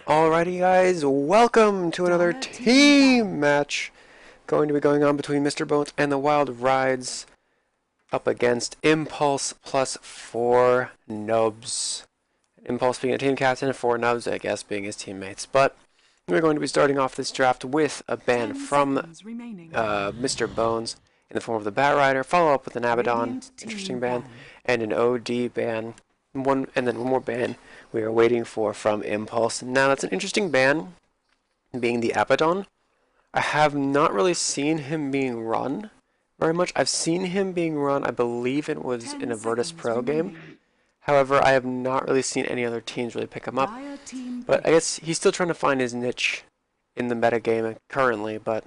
Alrighty guys, welcome to another team match going to be going on between Mr. Bones and the Wild Rides up against Impulse plus 4 Nubs. Impulse being a team captain and 4 Nubs, I guess, being his teammates. But we're going to be starting off this draft with a ban from Mr. Bones in the form of the Bat Rider, follow up with an Abaddon, interesting ban, and an OD ban. And then one more ban we are waiting for from Impulse. Now that's an interesting ban, being the Abaddon. I have not really seen him being run very much. I've seen him being run, I believe it was in a Virtus Pro game. However, I have not really seen any other teams really pick him up. But I guess he's still trying to find his niche in the metagame currently, but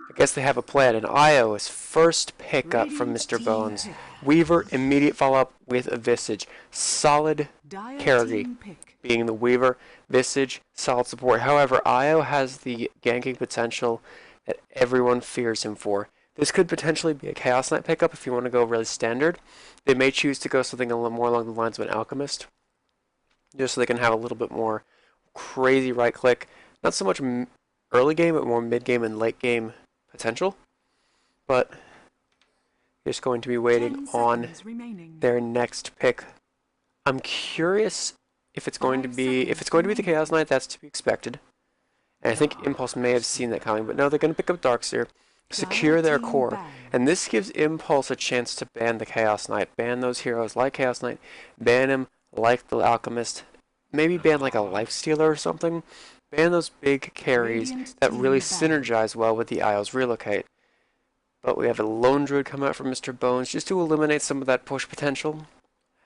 I guess they have a plan. And Io's first pickup from Mr. Bones. Weaver, immediate follow-up with a Visage. Solid carry, being the Weaver. Visage, solid support. However, Io has the ganking potential that everyone fears him for. This could potentially be a Chaos Knight pickup if you want to go really standard. They may choose to go something a little more along the lines of an Alchemist, just so they can have a little bit more crazy right-click. Not so much early game, but more mid-game and late-game potential. But just going to be waiting on their next pick. I'm curious if it's going to be the Chaos Knight. That's to be expected. And I think Impulse may have seen that coming, but no, they're going to pick up Darkseer, secure their core, and this gives Impulse a chance to ban the Chaos Knight, ban those heroes like Chaos Knight, ban him like the Alchemist, maybe ban like a Lifestealer or something. Ban those big carries that really synergize well with the Isles Relocate. But we have a Lone Druid come out from Mr. Bones just to eliminate some of that push potential.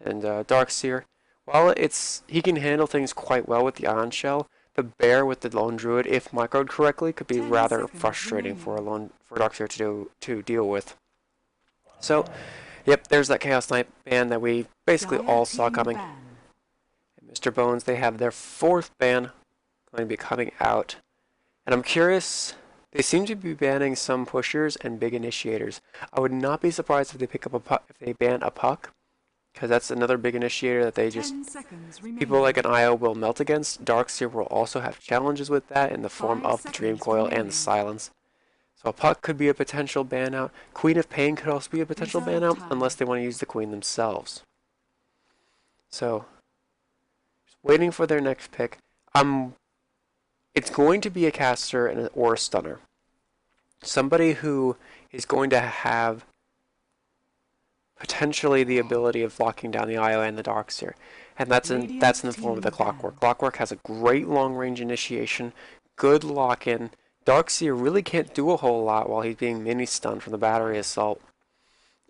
And Darkseer, while he can handle things quite well with the Ion Shell, the bear with the Lone Druid, if microed correctly, could be rather frustrating for Darkseer to deal with. So, yep, there's that Chaos Knight ban that we basically all saw coming. And Mr. Bones, they have their fourth ban going to be coming out, and I'm curious. They seem to be banning some pushers and big initiators. I would not be surprised if they pick up if they ban a puck, because that's another big initiator that they just people like an IO will melt against. Darkseer will also have challenges with that in the form of the Dream Coil and the Silence. So a puck could be a potential ban out. Queen of Pain could also be a potential ban out unless they want to use the Queen themselves. So just waiting for their next pick. It's going to be a caster or a stunner. Somebody who is going to have potentially the ability of locking down the IO and the Darkseer. And that's in the form of the Clockwork. Clockwork has a great long-range initiation, good lock-in. Darkseer really can't do a whole lot while he's being mini-stunned from the battery assault.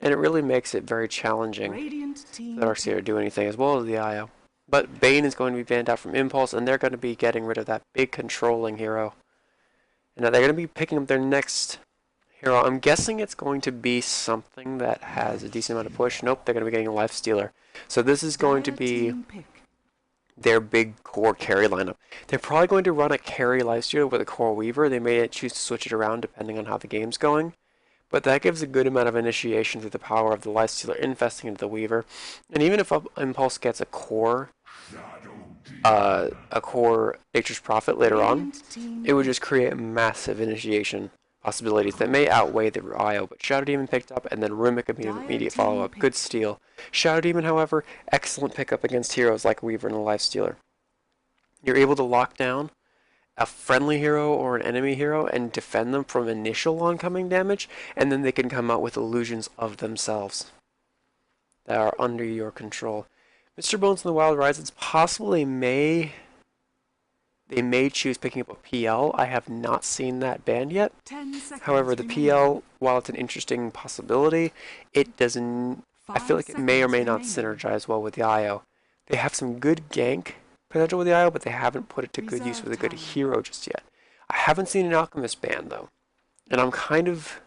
And it really makes it very challenging for Darkseer to do anything, as well as the IO. But Bane is going to be banned out from Impulse, and they're going to be getting rid of that big controlling hero. And now they're going to be picking up their next hero. I'm guessing it's going to be something that has a decent amount of push. Nope, they're going to be getting a Lifestealer. So this is going to be their big core carry lineup. They're probably going to run a carry Lifestealer with a core Weaver. They may choose to switch it around depending on how the game's going. But that gives a good amount of initiation through the power of the Lifestealer infesting into the Weaver. And even if Impulse gets a core Nature's Prophet later on, it would just create massive initiation possibilities that may outweigh the IO. But Shadow Demon picked up, and then Runic immediate follow-up. Good steal. Shadow Demon, however, excellent pickup against heroes like Weaver and the Lifestealer. You're able to lock down a friendly hero or an enemy hero and defend them from initial oncoming damage, and then they can come out with illusions of themselves that are under your control. Mr. Bones and the Wild Rides, it's possible they may choose picking up a PL. I have not seen that banned yet. However, the PL, while it's an interesting possibility, it doesn't. I feel like it may or may not synergize well with the IO. They have some good gank potential with the IO, but they haven't put it to good use with a good hero just yet. I haven't seen an Alchemist ban though, and I'm kind of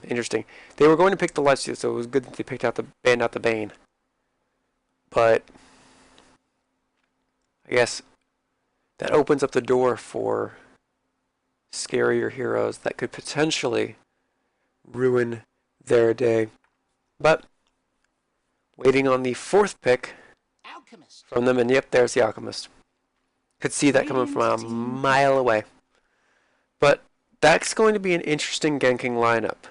interesting. They were going to pick the Lifestealer, so it was good that they banned out the Bane. But I guess that opens up the door for scarier heroes that could potentially ruin their day. But waiting on the fourth pick from them, and yep, there's the Alchemist. Could see that coming from a mile away. But that's going to be an interesting Genking lineup,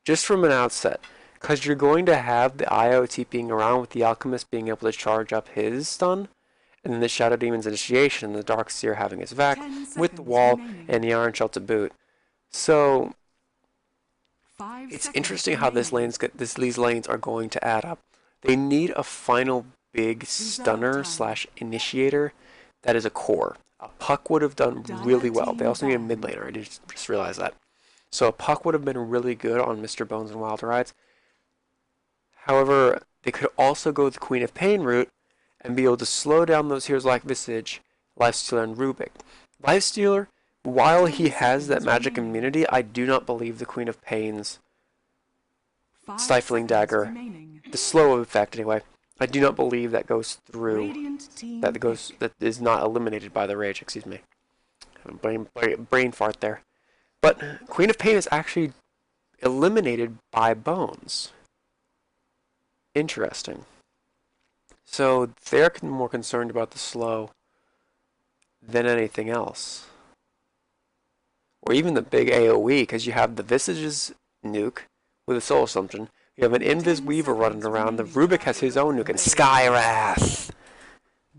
just from an outset, because you're going to have the IO TPing around with the Alchemist being able to charge up his stun, and then the Shadow Demon's initiation, and the Darkseer having his vac, with the wall and the Iron Shell to boot. So it's interesting how these lanes are going to add up. They need a final big stunner slash initiator that is a core. A Puck would have done really well. They also need a mid laner. I just realized that. So a Puck would have been really good on Mr. Bones and Wild Rides. However, they could also go the Queen of Pain route and be able to slow down those heroes like Visage, Lifestealer, and Rubik. Lifestealer, while he has that magic immunity, I do not believe the Queen of Pain's Stifling Dagger, the slow effect anyway, I do not believe that goes through, that is not eliminated by the Rage, excuse me. Brain fart there. But Queen of Pain is actually eliminated by Bones. Interesting. So they're more concerned about the slow than anything else. Or even the big AoE, because you have the Visage's nuke with a Soul Assumption. You have an Invis Weaver running around. The Rubik has his own nuke, and Skywrath.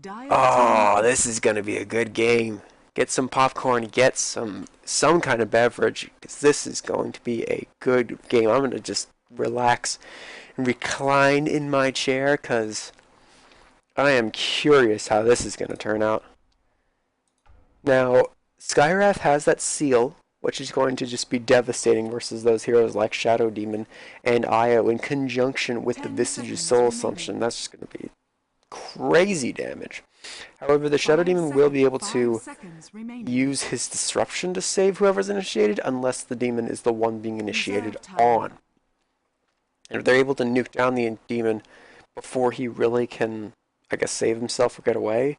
Oh, this is going to be a good game. Get some popcorn, get some kind of beverage, because this is going to be a good game. I'm going to just relax and recline in my chair, because I am curious how this is going to turn out. Now, Skywrath has that seal, which is going to just be devastating versus those heroes like Shadow Demon and Io in conjunction with the Visage's Soul Assumption. That's just going to be crazy damage. However, the Shadow Demon will be able to use his Disruption to save whoever's initiated, unless the demon is the one being initiated on. And if they're able to nuke down the demon before he really can, I guess, save himself or get away,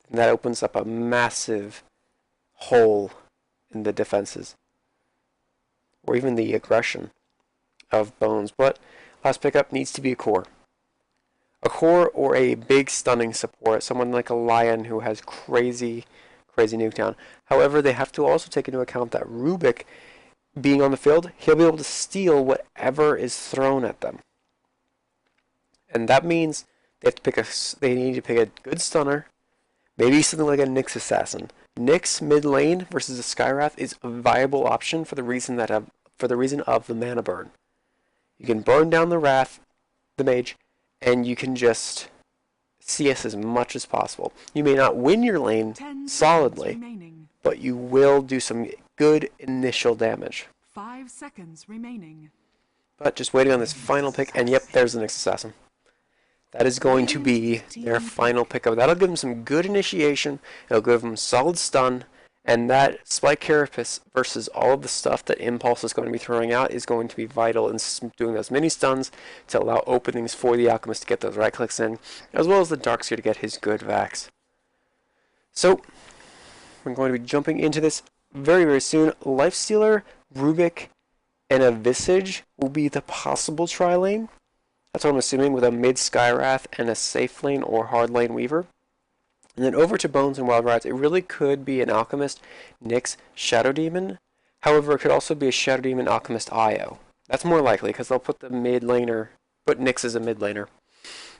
then that opens up a massive hole in the defenses, or even the aggression of Bones. But last pickup needs to be a core. A core or a big stunning support, someone like a Lion who has crazy nuke down. However, they have to also take into account that Rubik, being on the field, he'll be able to steal whatever is thrown at them. And that means they need to pick a good stunner, maybe something like a Nyx Assassin. Nyx mid lane versus a Skywrath is a viable option for the reason of the mana burn. You can burn down the Wrath, the mage, and you can just CS as much as possible. You may not win your lane solidly, but you will do some good initial damage. 5 seconds remaining. But just waiting on this final pick, and yep, there's the Nyx Assassin. That is going to be their final pickup. That'll give them some good initiation. It'll give them solid stun. And that Spike Carapace versus all of the stuff that Impulse is going to be throwing out is going to be vital in doing those mini stuns to allow openings for the Alchemist to get those right clicks in, as well as the Darkseer to get his good vax. So, we're going to be jumping into this very, very soon. Lifestealer, Rubik, and a Visage will be the possible tri-lane. That's what I'm assuming, with a mid Skywrath and a safe lane or hard lane Weaver. And then over to Bones and Wild Rides, it really could be an Alchemist, Nyx, Shadow Demon. However, it could also be a Shadow Demon, Alchemist, Io. That's more likely, because they'll put the mid laner, put Nyx as a mid laner.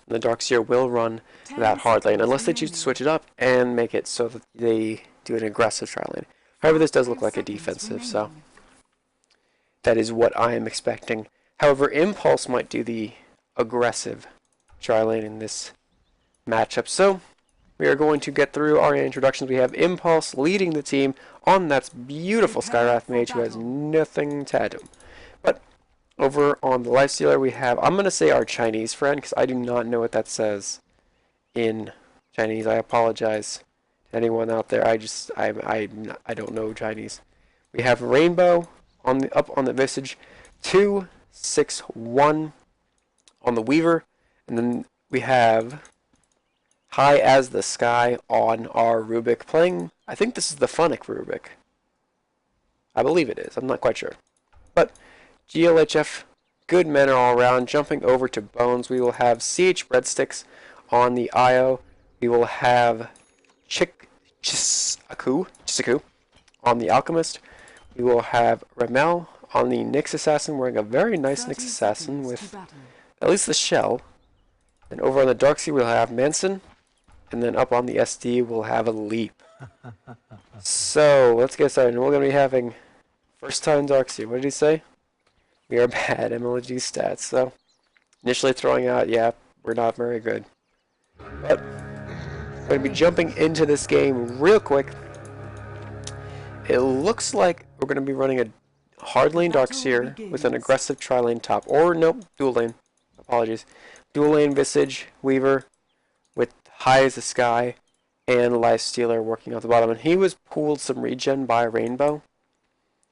And the Darkseer will run that hard lane, unless they choose to switch it up and make it so that they do an aggressive tri-lane. However, this does look like a defensive, so that is what I am expecting. However, Impulse might do the aggressive tri-lane in this matchup. So we are going to get through our introductions. We have Impulse leading the team on that beautiful Skywrath mage who has nothing to add to him. But over on the Lifestealer we have, I'm going to say our Chinese friend, because I do not know what that says in Chinese. I apologize to anyone out there. I don't know Chinese. We have Rainbow up on the Visage, 261 on the Weaver, and then we have High as the Sky on our Rubik playing. I think this is the Funnic Rubik. I believe it is. I'm not quite sure. But GLHF, good men all around. Jumping over to Bones, we will have CH Breadsticks on the IO. We will have Chisaku on the Alchemist. We will have Ramel on the Nyx Assassin, wearing a very nice Nyx Assassin with at least the shell. And over on the Darkseer we'll have Manson, and then up on the SD we'll have a Leap. So let's get started. We're going to be having first time Darkseer. What did he say? We are bad MLG stats. So initially throwing out, yeah, we're not very good. But we're going to be jumping into this game real quick. It looks like we're going to be running a hard lane Darkseer with an aggressive tri-lane top. Or, nope, dual lane. Apologies. Dual lane Visage, Weaver, with High as the Sky, and Lifestealer working off the bottom. And he was pooled some regen by Rainbow,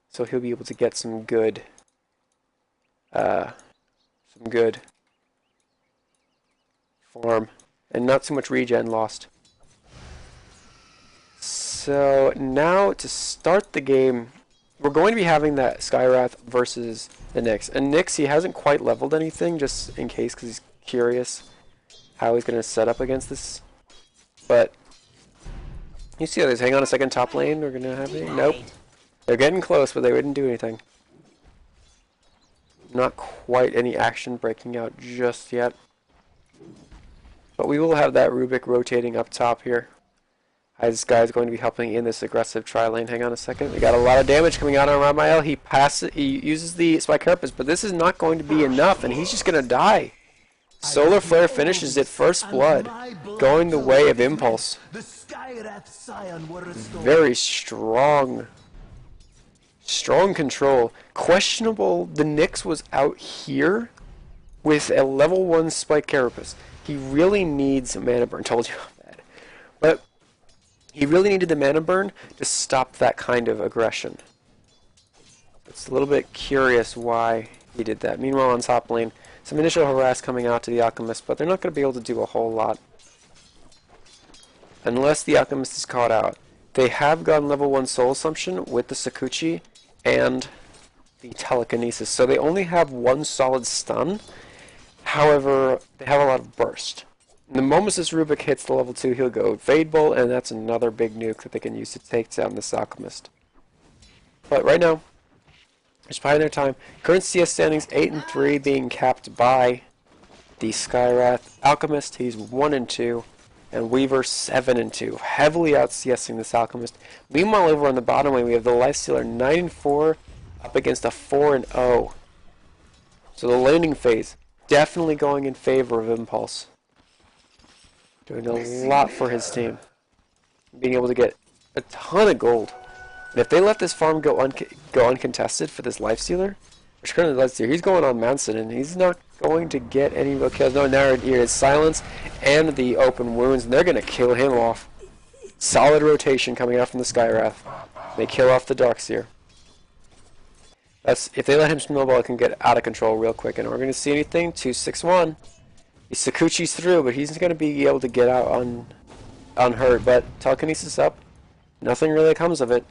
so he'll be able to get some good farm, and not too much regen lost. So now to start the game, we're going to be having that Skywrath versus the Nyx. And Nyx, he hasn't quite leveled anything, just in case, because he's curious how he's going to set up against this. But you see how they hang on a second top lane. We're going to have it. Nope. They're getting close, but they wouldn't do anything. Not quite any action breaking out just yet. But we will have that Rubik rotating up top here. This guy is going to be helping in this aggressive tri-lane. Hang on a second. We got a lot of damage coming out on Ramael. He uses the Spike Carapace, but this is not going to be enough, and he's just going to die. Solar Flare finishes it, first blood, going the way of Impulse. Very strong. Strong control. Questionable, the Nyx was out here with a level 1 Spike Carapace. He really needs a mana burn. Told you that. But he really needed the mana burn to stop that kind of aggression. It's a little bit curious why he did that. Meanwhile, on top lane, some initial harass coming out to the Alchemist, but they're not going to be able to do a whole lot unless the Alchemist is caught out. They have gotten level 1 Soul Assumption with the Sakuchi and the Telekinesis, so they only have one solid stun. However, they have a lot of burst. The moment this Rubik hits the level 2, he'll go Fade Bolt, and that's another big nuke that they can use to take down this Alchemist. But right now, just buying their time. Current CS standings 8-3, being capped by the Skywrath. Alchemist, he's 1-2, and Weaver 7-2, heavily out CSing this Alchemist. Meanwhile, over on the bottom lane, we have the Lifestealer 9-4 up against a 4-0. So the laning phase definitely going in favor of Impulse. Doing a lot for his team. Being able to get a ton of gold. And if they let this farm go uncontested for this Lifestealer, which currently Lifestealer, he's going on Manson, and he's not going to get any real kills. No, now here is Silence and the open wounds, and they're going to kill him off. Solid rotation coming out from the Skywrath. They kill off the Darkseer. If they let him snowball, it can get out of control real quick. And we're going to see anything. 2-6-1. The Sakuchi's through, but he's going to be able to get out unhurt. But Telekinesis up. Nothing really comes of it.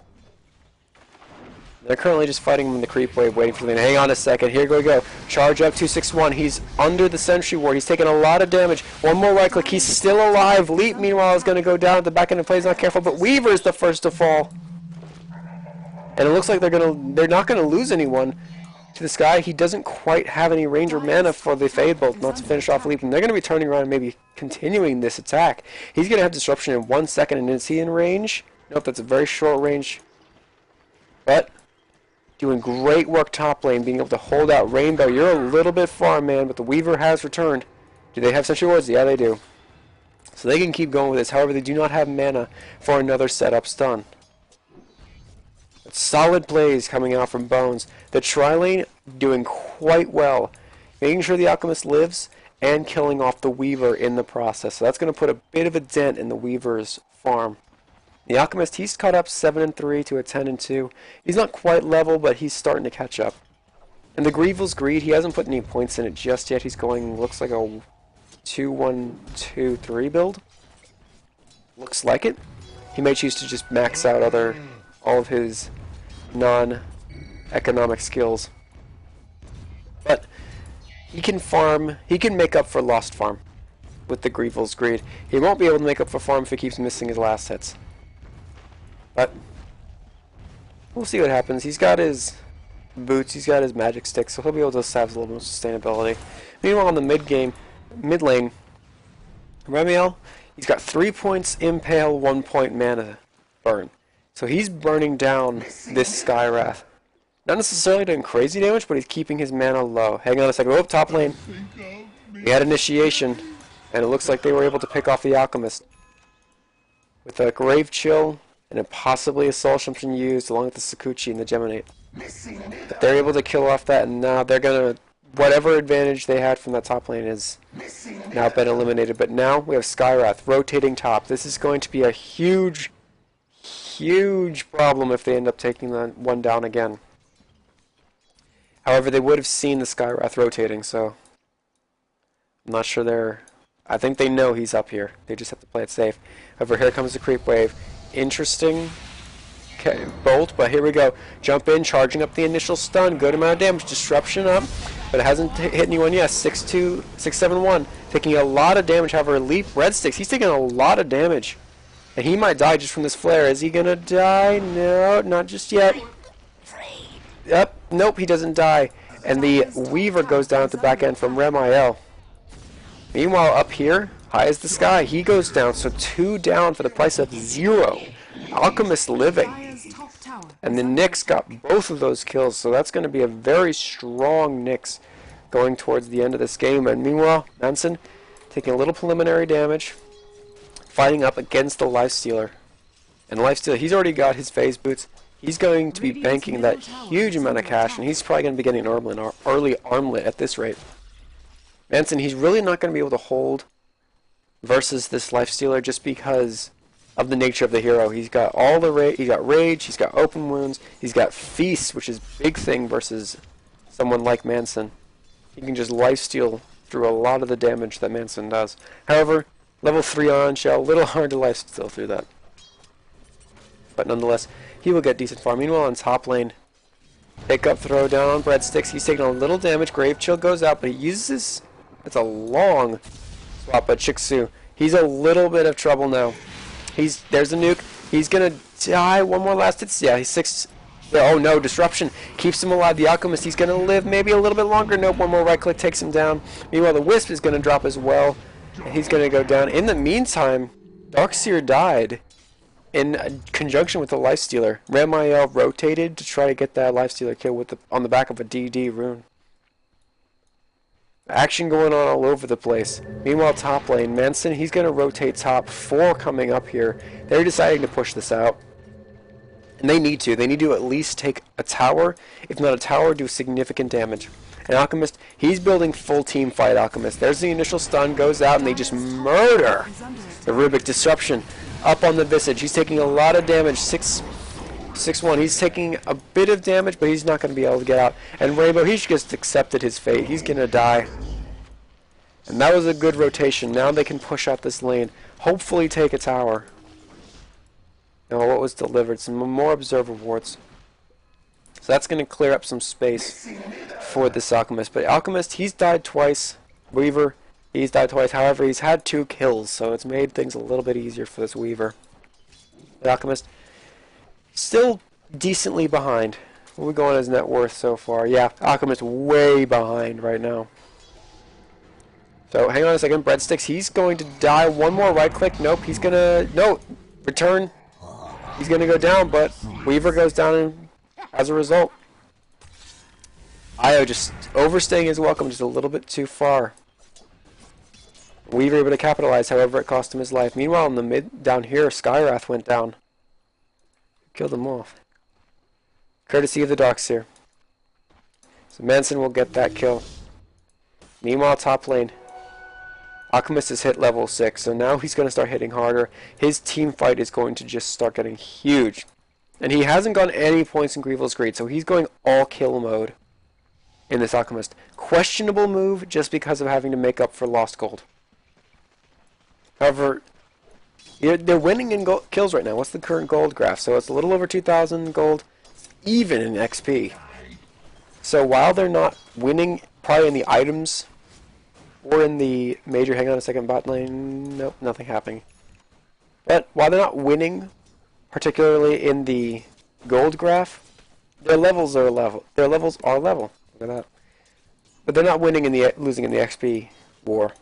They're currently just fighting him in the creep wave, waiting for them. Hang on a second. Here we go. Charge up 2-6-1. He's under the Sentry Ward. He's taking a lot of damage. One more right click. He's still alive. Leap, meanwhile, is going to go down at the back end of play. He's not careful, but Weaver's the first to fall. And it looks like they're not gonna lose anyone to this guy. He doesn't quite have any range or mana for the Fade Bolt not to finish off Leap, and they're gonna be turning around and maybe continuing this attack. He's gonna have disruption in 1 second, and is he in range? Nope, that's a very short range. But doing great work top lane, being able to hold out Rainbow. You're a little bit far, man, but the Weaver has returned. Do they have Sentry Wards? Yeah, they do. So they can keep going with this. However, they do not have mana for another setup stun. Solid plays coming out from Bones. The tri-lane doing quite well, making sure the Alchemist lives and killing off the Weaver in the process. So that's going to put a bit of a dent in the Weaver's farm. The Alchemist, he's caught up 7-3 to a 10-2. He's not quite level, but he's starting to catch up. And the Grievel's Greed, he hasn't put any points in it just yet. He's going, looks like a 2-1-2-3 build. Looks like it. He may choose to just max out all of his non-economic skills. But he can farm, he can make up for lost farm with the Grievel's Greed. He won't be able to make up for farm if he keeps missing his last hits. But we'll see what happens. He's got his boots, he's got his magic stick, so he'll be able to have a little more sustainability. Meanwhile, in the mid lane, Remiel, he's got 3 points Impale, 1 point mana burn. So he's burning down this Skywrath. Not necessarily doing crazy damage, but he's keeping his mana low. Hang on a second. Oh, top lane. We had initiation, and it looks like they were able to pick off the Alchemist. With a Grave Chill, and possibly a Soul Assumption used, along with the Sakuchi and the Geminate. But they're able to kill off that, and now they're going to... Whatever advantage they had from that top lane is now been eliminated. But now we have Skywrath rotating top. This is going to be a huge problem if they end up taking that one down again. However, they would have seen the Skywrath rotating, so I'm not sure they're... I think they know he's up here. They just have to play it safe. However, here comes the creep wave. Interesting bolt, but here we go. Jump in, charging up the initial stun. Good amount of damage. Disruption up, but it hasn't hit anyone yet. 6-2, 6-7-1. Taking a lot of damage. However, Leap Red Sticks, he's taking a lot of damage. And he might die just from this flare. Is he going to die? No, not just yet. Yep, nope, he doesn't die. And the Weaver goes down at the back end from Remiel. Meanwhile, up here, high as the sky, he goes down. So 2 down for the price of 0. Alchemist living. And the Nyx got both of those kills, so that's going to be a very strong Nyx going towards the end of this game. And meanwhile, Manson taking a little preliminary damage, fighting up against the Lifestealer. And the Lifestealer, he's already got his phase boots. He's going to be banking that huge amount of cash, and he's probably going to be getting an early armlet at this rate. Manson, he's really not going to be able to hold versus this Lifestealer just because of the nature of the hero. He's got all the he's got rage, he's got open wounds, he's got feast, which is a big thing versus someone like Manson. He can just lifesteal through a lot of the damage that Manson does. However, level 3 on shell, a little hard to lifesteal through that. But nonetheless, he will get decent farm. Meanwhile, in top lane, pick up, throw down on breadsticks. He's taking a little damage. Grave Chill goes out, but he uses... It's a long swap, but Chixu, he's a little bit of trouble now. There's a nuke. He's going to die. One more last hit. Yeah, he's 6... Oh no, Disruption keeps him alive. The Alchemist, he's going to live maybe a little bit longer. Nope, one more right click takes him down. Meanwhile, the Wisp is going to drop as well. He's going to go down. In the meantime, Darkseer died in conjunction with the Lifestealer. Remiel rotated to try to get that Lifestealer kill on the back of a DD rune. Action going on all over the place. Meanwhile, top lane, Manson, he's going to rotate top. 4 coming up here. They're deciding to push this out. And they need to. They need to at least take a tower. If not a tower, do significant damage. And Alchemist, he's building full team fight Alchemist. There's the initial stun, goes out, and they just murder the Rubik. Disruption up on the Visage. He's taking a lot of damage. 6-1. He's taking a bit of damage, but he's not going to be able to get out. And Rainbow, he's just accepted his fate. He's going to die. And that was a good rotation. Now they can push out this lane. Hopefully take a tower. Now what was delivered? Some more Observer Wards. So that's going to clear up some space for this Alchemist. But Alchemist, he's died twice. Weaver, he's died twice. However, he's had 2 kills, so it's made things a little bit easier for this Weaver. The Alchemist, still decently behind. What are we going as net worth so far? Yeah, Alchemist way behind right now. So hang on a second. Breadsticks, he's going to die. One more right click. Nope, he's going to... No! Return. He's going to go down, but Weaver goes down as a result. Io just overstaying his welcome just a little bit too far. Weaver able to capitalize, however it cost him his life. Meanwhile, in the mid down here, Skywrath went down. Killed him off. Courtesy of the Darkseer. So Manson will get that kill. Meanwhile, top lane. Alchemist has hit level 6, so now he's going to start hitting harder. His team fight is going to just start getting huge. And he hasn't gotten any points in Grievel's Greed, so he's going all kill mode in this Alchemist. Questionable move just because of having to make up for lost gold. However, they're winning in kills right now. What's the current gold graph? So it's a little over 2,000 gold, even in XP. So while they're not winning probably in the items or in the major, hang on a second, bot lane, nope, nothing happening. But while they're not winning particularly in the gold graph, their levels are level. Their levels are level. Look at that. But they're not winning in the losing in the XP war.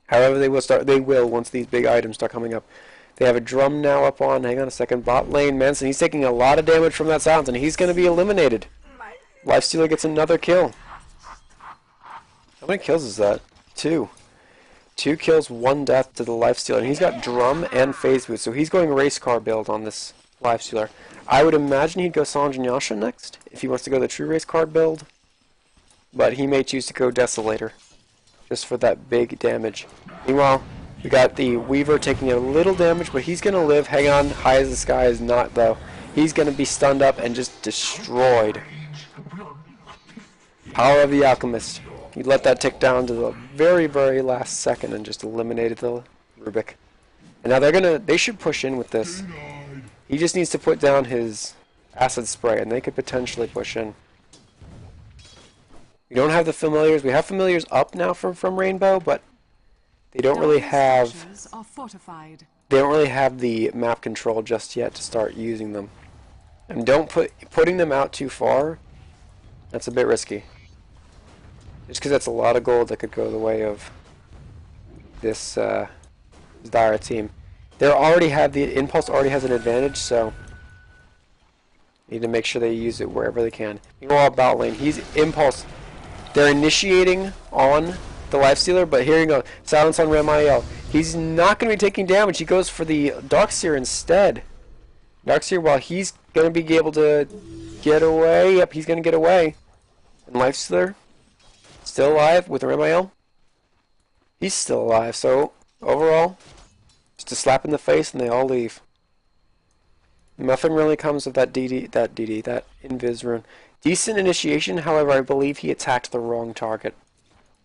However, they will start. They will once these big items start coming up. They have a drum now up on. Hang on a second. Bot lane, Manson. He's taking a lot of damage from that silence, and he's going to be eliminated. Lifestealer gets another kill. How many kills is that? 2. 2 kills, 1 death to the Lifestealer. And he's got drum and phase boost, so he's going race car build on this Lifestealer. I would imagine he'd go Sange and Yasha next if he wants to go the true race car build. But he may choose to go Desolator just for that big damage. Meanwhile, we got the Weaver taking a little damage, but he's going to live. Hang on, High as the Sky is not, though. He's going to be stunned up and just destroyed. Power of the Alchemist. He let that tick down to the very, very last second and just eliminated the Rubik. And now they should push in with this. He just needs to put down his acid spray, and they could potentially push in. We don't have the familiars. We have familiars up now from Rainbow, but they don't really have the map control just yet to start using them. And putting them out too far. That's a bit risky. Just because that's a lot of gold that could go the way of this Dire team. The Impulse already has an advantage, so need to make sure they use it wherever they can. Meanwhile, bot lane, he's Impulse. They're initiating on the Lifestealer, but here you go. Silence on Ramael. He's not going to be taking damage. He goes for the Darkseer instead. Darkseer, while he's going to be able to get away. Yep, he's going to get away. And Lifestealer, still alive with Ramael. He's still alive, so overall, just a slap in the face and they all leave. Nothing really comes of that that Invis rune. Decent initiation, however, I believe he attacked the wrong target.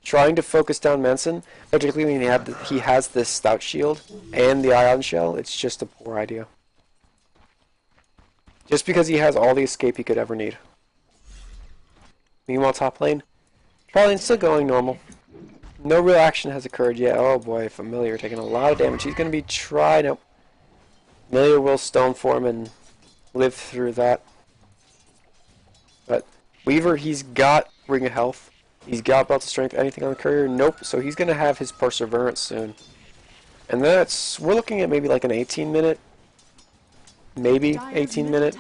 Trying to focus down Manson, particularly when he has this Stout Shield and the Ion Shell, it's just a poor idea. Just because he has all the escape he could ever need. Meanwhile, top lane, probably still going normal. No real action has occurred yet. Oh boy, Familiar taking a lot of damage. He's going to be tried. Nope. Familiar will stone form and live through that. But Weaver, he's got Ring of Health. He's got Belt of Strength. Anything on the Courier? Nope. So he's going to have his Perseverance soon. And we're looking at maybe like an 18-minute, maybe 18-minute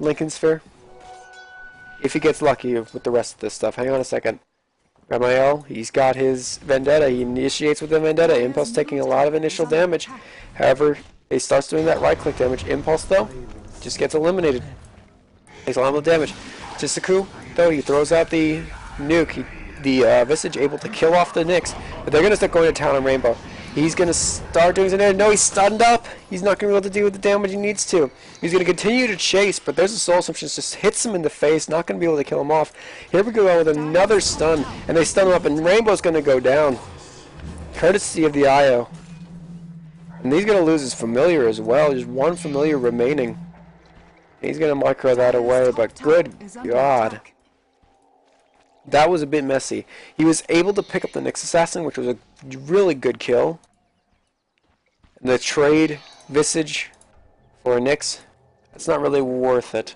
Lincoln Sphere. If he gets lucky with the rest of this stuff. Hang on a second. Ramael, he's got his Vendetta. He initiates with the Vendetta. Impulse taking a lot of initial damage. However, he starts doing that right-click damage. Impulse, though, just gets eliminated. Takes a lot of damage. Chisaku, though, he throws out the nuke. The Visage able to kill off the Nyx. But they're going to start going to town on Rainbow. He's going to start doing something. No, he's stunned up. He's not going to be able to do the damage he needs to. He's going to continue to chase, but there's a Soul Assumption just hits him in the face. Not going to be able to kill him off. Here we go with another stun, and they stun him up, and Rainbow's going to go down. Courtesy of the IO. And he's going to lose his Familiar as well. Just one Familiar remaining. He's going to micro that away, but good God. That was a bit messy. He was able to pick up the Nyx Assassin, which was a really good kill. And the trade Visage for a Nyx, that's not really worth it.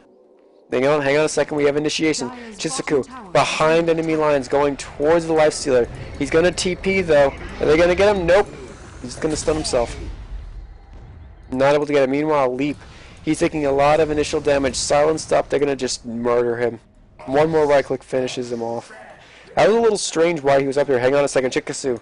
Hang on a second, we have initiation. Chisaku behind enemy lines going towards the Lifestealer. He's going to TP though. Are they going to get him? Nope. He's going to stun himself. Not able to get him. Meanwhile, Leap. He's taking a lot of initial damage. Silenced up, they're going to just murder him. One more right click finishes him off. That was a little strange why he was up here. Hang on a second, Chikasu.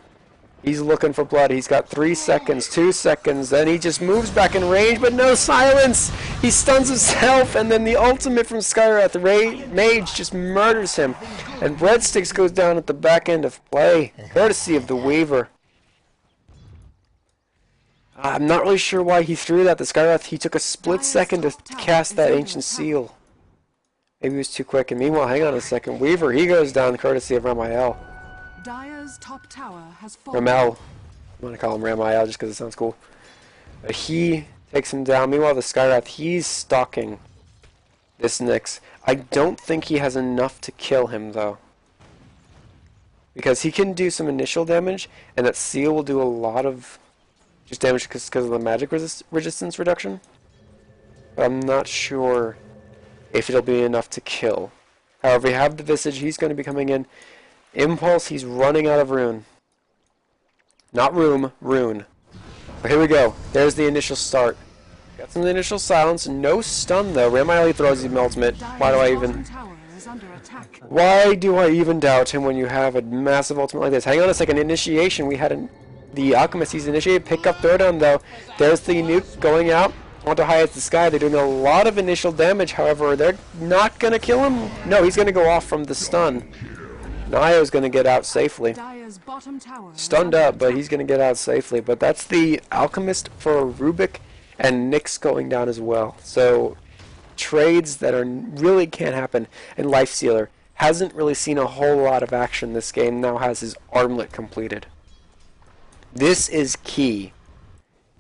He's looking for blood. He's got 3 seconds, 2 seconds. Then he just moves back in range, but no silence. He stuns himself, and then the ultimate from Skywrath, Mage, just murders him. And Breadsticks goes down at the back end of play, courtesy of the Weaver. I'm not really sure why he threw that. The Skywrath, he took a split second to cast that Ancient Seal. Maybe he was too quick. And meanwhile, hang on a second. Weaver, he goes down courtesy of Ramael. Dire's top tower has fallen. Ramel. I'm going to call him Ramael just because it sounds cool. But he takes him down. Meanwhile, the Skywrath, he's stalking this Nyx. I don't think he has enough to kill him, though. Because he can do some initial damage, and that Seal will do a lot of just damage because of the magic resistance reduction. But I'm not sure if it'll be enough to kill. However, we have the Visage. He's going to be coming in. Impulse, he's running out of rune. Not room, rune. But here we go. There's the initial start. Got some initial silence. No stun, though. Ramael throws the ultimate. Why do I even doubt him when you have a massive ultimate like this? Hang on a second. Initiation. We had the Alchemist. He's initiated. Pick up throwdown, though. There's the nuke going out. Onto high as the sky. They're doing a lot of initial damage. However, they're not going to kill him. No, he's going to go off from the stun. Nayo's going to get out safely. Stunned up, but he's going to get out safely. But that's the Alchemist for Rubik, and Nyx going down as well. So trades that are really can't happen. And Lifestealer hasn't really seen a whole lot of action this game. Now has his armlet completed. This is key.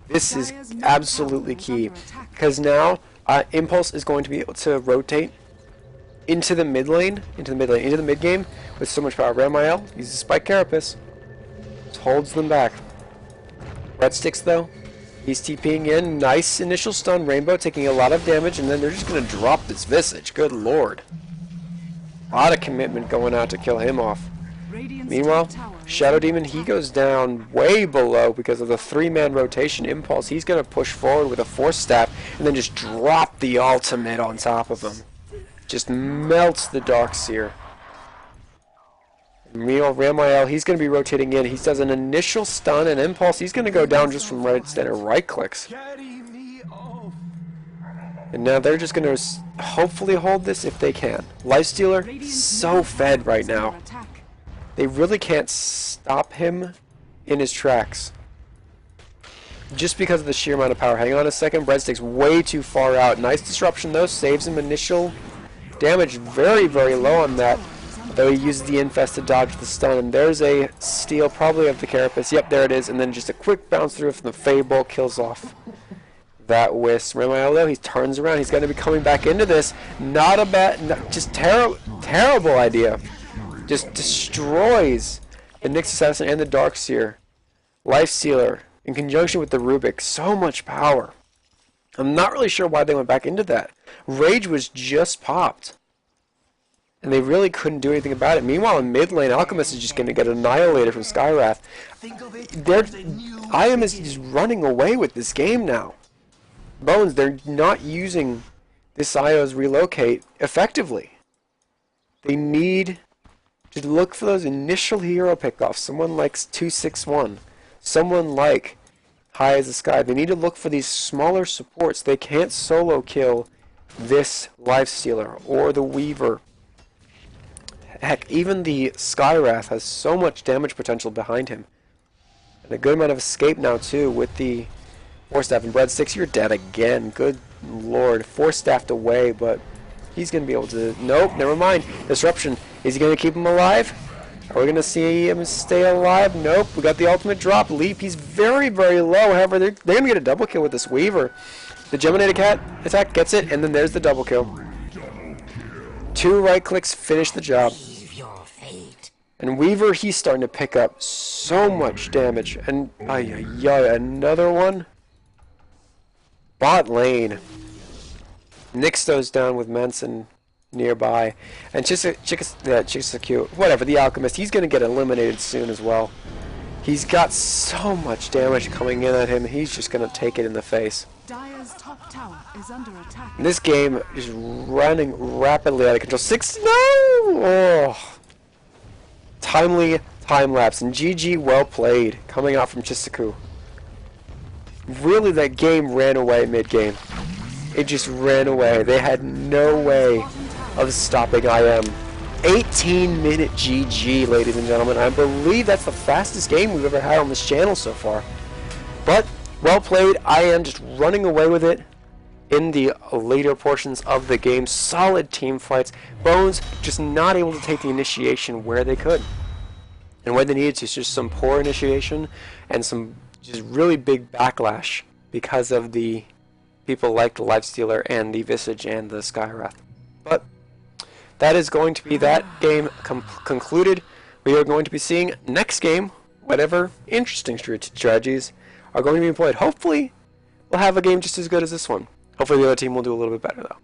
This is absolutely key. Because now Impulse is going to be able to rotate into the mid game with so much power. Ramael uses Spike Carapace. Just holds them back. Breadsticks, though, he's TPing in. Nice initial stun. Rainbow taking a lot of damage, and then they're just going to drop this Visage. Good lord. A lot of commitment going out to kill him off. Meanwhile, Shadow Demon, he goes down way below because of the 3-man rotation. Impulse, he's going to push forward with a Force Staff and then just drop the ultimate on top of him. Just melts the Darkseer. Ramael, he's going to be rotating in. He does an initial stun, and Impulse, he's going to go down just from right clicks. And now they're just going to hopefully hold this if they can. Lifestealer, so fed right now. They really can't stop him in his tracks. Just because of the sheer amount of power. Hang on a second. Breadsticks way too far out. Nice disruption, though. Saves him initial damage. Very, very low on that. Though he uses the Infest to dodge the stun. And there's a steal, probably of the Carapace. Yep, there it is. And then just a quick bounce through from the Fable. Kills off that Wisp. Ramael, though, he turns around. He's going to be coming back into this. Not a bad, just terrible idea. Just destroys the Nyx Assassin and the Darkseer. Lifestealer, in conjunction with the Rubik, so much power. I'm not really sure why they went back into that. Rage was just popped. And they really couldn't do anything about it. Meanwhile, in mid lane, Alchemist is just going to get annihilated from Skywrath. IM is just running away with this game now. Bones, they're not using this IO's relocate effectively. They need to look for those initial hero pickoffs. Someone like 261. Someone like High as the Sky. They need to look for these smaller supports. They can't solo kill this Lifestealer or the Weaver. Heck, even the Skywrath has so much damage potential behind him. And a good amount of escape now, too, with the Force Staff. And Breadsticks, you're dead again. Good lord. Force Staffed away, but he's going to be able to... Nope, never mind. Disruption. Is he going to keep him alive? Are we going to see him stay alive? Nope. We got the ultimate drop. Leap. He's very, very low. However, they're going to get a double kill with this Weaver. The Geminator Cat attack gets it, and then there's the double kill. 2 right clicks finish the job. And Weaver, he's starting to pick up so much damage. And another one. Bot lane. Nyx goes down with Manson nearby. And Chisaki, whatever, the Alchemist, he's going to get eliminated soon as well. He's got so much damage coming in at him, he's just going to take it in the face. Dire's top tower is under attack. This game is running rapidly out of control. No! Oh. Timely time lapse, and GG, well played, coming out from Chisaki. Really, that game ran away mid-game. It just ran away. They had no way of stopping IM. 18-minute GG, ladies and gentlemen. I believe that's the fastest game we've ever had on this channel so far. But, well played. IM just running away with it in the later portions of the game. Solid team fights. Bones just not able to take the initiation where they could. And when they needed to, it's just some poor initiation and some just really big backlash because of the people like the Lifestealer and the Visage and the Skywrath. But that is going to be that game concluded. We are going to be seeing next game whatever interesting strategies are going to be employed. Hopefully, we'll have a game just as good as this one. Hopefully the other team will do a little bit better, though.